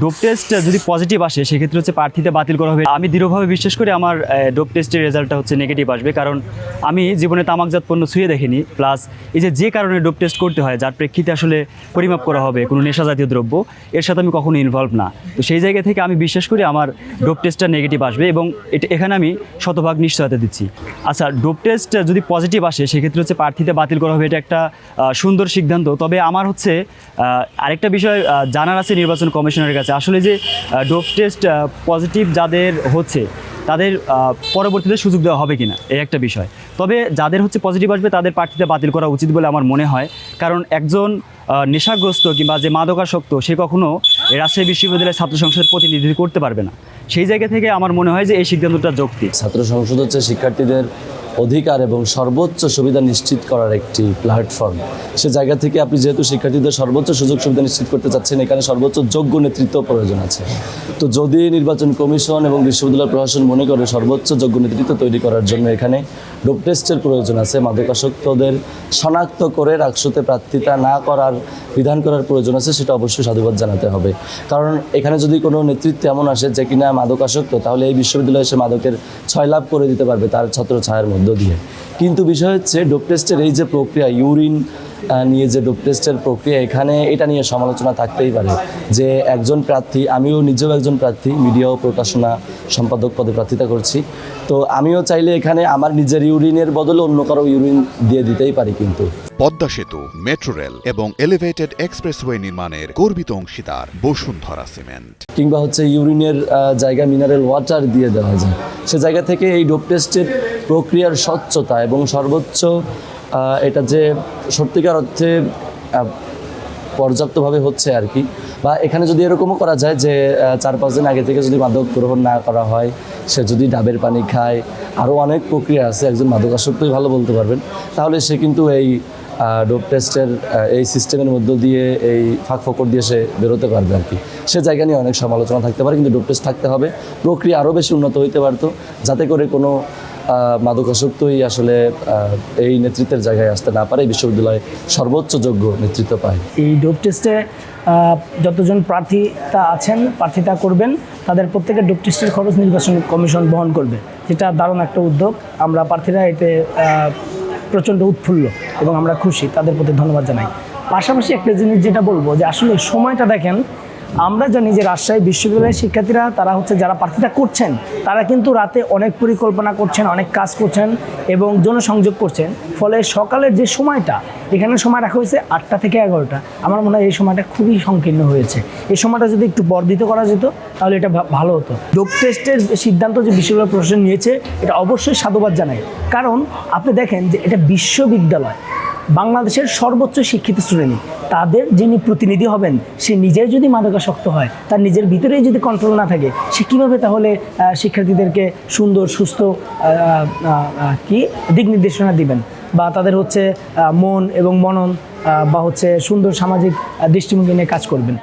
Dope test যদি positive আসে সেক্ষেত্রে হচ্ছে প্রার্থীতে বাতিল করা হবে। আমি দৃঢ়ভাবে বিশ্বাস করি আমার ডোপ টেস্টের রেজাল্টটা হচ্ছে নেগেটিভ আসবে, কারণ আমি জীবনে তামাকজাত পণ্য ছুঁয়ে দেখিনি। প্লাস এই যে কারণে ডোপ টেস্ট করতে হয়, যার প্রেক্ষিতে আসলে পরিমাপ করা হবে কোনো নেশা জাতীয় দ্রব্য, এর সাথে আমি কখনো ইনভলভ না। তো সেই জায়গা থেকে আমি বিশ্বাস করি আমার ডোপ টেস্টটা নেগেটিভ আসবে এবং এখানে আমি শতভাগ নিশ্চয়তা দিচ্ছি। আচ্ছা, ডোপ টেস্ট যদি পজিটিভ আসে সেক্ষেত্রে হচ্ছে প্রার্থীতে বাতিল করা হবে, এটা একটা সুন্দর সিদ্ধান্ত। তবে আমার হচ্ছে আরেকটা বিষয় জানার আছে নির্বাচন কমিশনের কাছে, আসলে যে ডোপ টেস্ট পজিটিভ যাদের হচ্ছে তাদের পরবর্তীতে সুযোগ দেওয়া হবে কিনা এই একটা বিষয়। তবে যাদের হচ্ছে পজিটিভ আসবে তাদের প্রার্থীতে বাতিল করা উচিত বলে আমার মনে হয়, কারণ একজন নেশাগ্রস্ত কিংবা যে মাদকাসক্ত সে কখনো রাজশাহী বিশ্ববিদ্যালয়ের ছাত্র সংসদের প্রতিনিধিত্ব করতে পারবে না। সেই জায়গা থেকে আমার মনে হয় যে এই সিদ্ধান্তটা যৌক্তিক। ছাত্র সংসদ হচ্ছে শিক্ষার্থীদের অধিকার এবং সর্বোচ্চ সুবিধা নিশ্চিত করার একটি প্ল্যাটফর্ম। সে জায়গা থেকে আপনি যেহেতু শিক্ষার্থীদের সর্বোচ্চ সুযোগ সুবিধা নিশ্চিত করতে চাচ্ছেন, এখানে সর্বোচ্চ যোগ্য নেতৃত্ব প্রয়োজন আছে। তো যদি নির্বাচন কমিশন এবং বিশ্ববিদ্যালয় প্রশাসন মনে করে সর্বোচ্চ যোগ্য নেতৃত্ব তৈরি করার জন্য এখানে ডোপ টেস্টের প্রয়োজন আছে, মাদকাসক্তদের শনাক্ত করে রাকসুতে প্রার্থিতা না করার বিধান করার প্রয়োজন আছে, সেটা অবশ্যই সাধুবাদ জানাতে হবে। কারণ এখানে যদি কোনো নেতৃত্ব এমন আসে যে কিনা মাদকাসক্ত, তাহলে এই বিশ্ববিদ্যালয়ে সে মাদকের ছয় লাভ করে দিতে পারবে তার ছত্র ছায়ার মধ্য দিয়ে। কিন্তু বিষয় হচ্ছে ডোপ টেস্টের এই যে প্রক্রিয়া, ইউরিন নিয়ে যে ডোপ টেস্টের প্রক্রিয়া, এখানে এটা নিয়ে সমালোচনা থাকতেই পারে যে একজন প্রার্থী, আমিও নিজেও একজন প্রার্থী, মিডিয়া ও প্রকাশনা সম্পাদক পদে প্রার্থিতা করছি। তো আমিও চাইলে এখানে আমার নিজের ইউরিনের বদলে অন্য কারো ইউরিন দিয়ে দিতেই পারি। কিন্তু পদ্মা সেতু, মেট্রো রেল এবং এলিভেটেড এক্সপ্রেসওয়ে নির্মাণের গর্বিত অংশীদার বসুন্ধরা সিমেন্ট। কিংবা হচ্ছে ইউরিনের জায়গা মিনারেল ওয়াটার দিয়ে দেওয়া যায়। সে জায়গা থেকে এই ডোপ টেস্টের প্রক্রিয়ার স্বচ্ছতা এবং সর্বোচ্চ এটা যে সত্যিকার অর্থে পর্যাপ্তভাবে হচ্ছে আর কি, বা এখানে যদি এরকমও করা যায় যে 4-5 দিন আগে থেকে যদি মাদক গ্রহণ না করা হয়, সে যদি ডাবের পানি খায়, আরও অনেক প্রক্রিয়া আছে, একজন মাদকাসক্তই ভালো বলতে পারবেন, তাহলে সে কিন্তু এই ডোপ টেস্টের এই সিস্টেমের মধ্য দিয়ে এই ফাঁক ফোকর দিয়ে সে বেরোতে পারবে আর কি। সে জায়গা নিয়ে অনেক সমালোচনা থাকতে পারে, কিন্তু ডোপ টেস্ট থাকতে হবে। প্রক্রিয়া আরও বেশি উন্নত হইতে পারতো, যাতে করে কোনো মাদকাসক্তই আসলে এই নেতৃত্বের জায়গায় আসতে না পারে, বিশ্ববিদ্যালয়ে সর্বোচ্চ যোগ্য নেতৃত্ব পায়। এই ডোপ টেস্টে যতজন প্রার্থীতা আছেন, প্রার্থিতা করবেন, তাদের প্রত্যেকের ডোপ টেস্টের খরচ নির্বাচন কমিশন বহন করবে, যেটা দারুণ একটা উদ্যোগ। আমরা প্রার্থীরা এতে প্রচণ্ড উৎফুল্ল এবং আমরা খুশি, তাদের প্রতি ধন্যবাদ জানাই। পাশাপাশি একটা জিনিস যেটা বলবো যে আসলে সময়টা দেখেন, আমরা জানি যে রাজশাহী বিশ্ববিদ্যালয়ের শিক্ষার্থীরা তারা হচ্ছে যারা প্রার্থিতা করছেন, তারা কিন্তু রাতে অনেক পরিকল্পনা করছেন, অনেক কাজ করছেন এবং জনসংযোগ করছেন। ফলে সকালের যে সময়টা এখানে সময় রাখা হয়েছে 8টা থেকে 11টা, আমার মনে হয় এই সময়টা খুবই সংকীর্ণ হয়েছে। এই সময়টা যদি একটু বর্ধিত করা যেত তাহলে এটা ভালো হতো। ডোপ টেস্টের সিদ্ধান্ত যে বিশ্ববিদ্যালয় প্রশাসন নিয়েছে, এটা অবশ্যই সাধুবাদ জানাই। কারণ আপনি দেখেন যে এটা বিশ্ববিদ্যালয়, বাংলাদেশের সর্বোচ্চ শিক্ষিত শ্রেণী, তাদের যিনি প্রতিনিধি হবেন সে নিজের যদি মাদকাসক্ত হয়, তার নিজের ভিতরেই যদি কন্ট্রোল না থাকে, সে কীভাবে তাহলে শিক্ষার্থীদেরকে সুন্দর সুস্থ দিক নির্দেশনা দিবেন, বা তাদের হচ্ছে মন এবং মনন বা হচ্ছে সুন্দর সামাজিক দৃষ্টিভঙ্গি নিয়ে কাজ করবেন।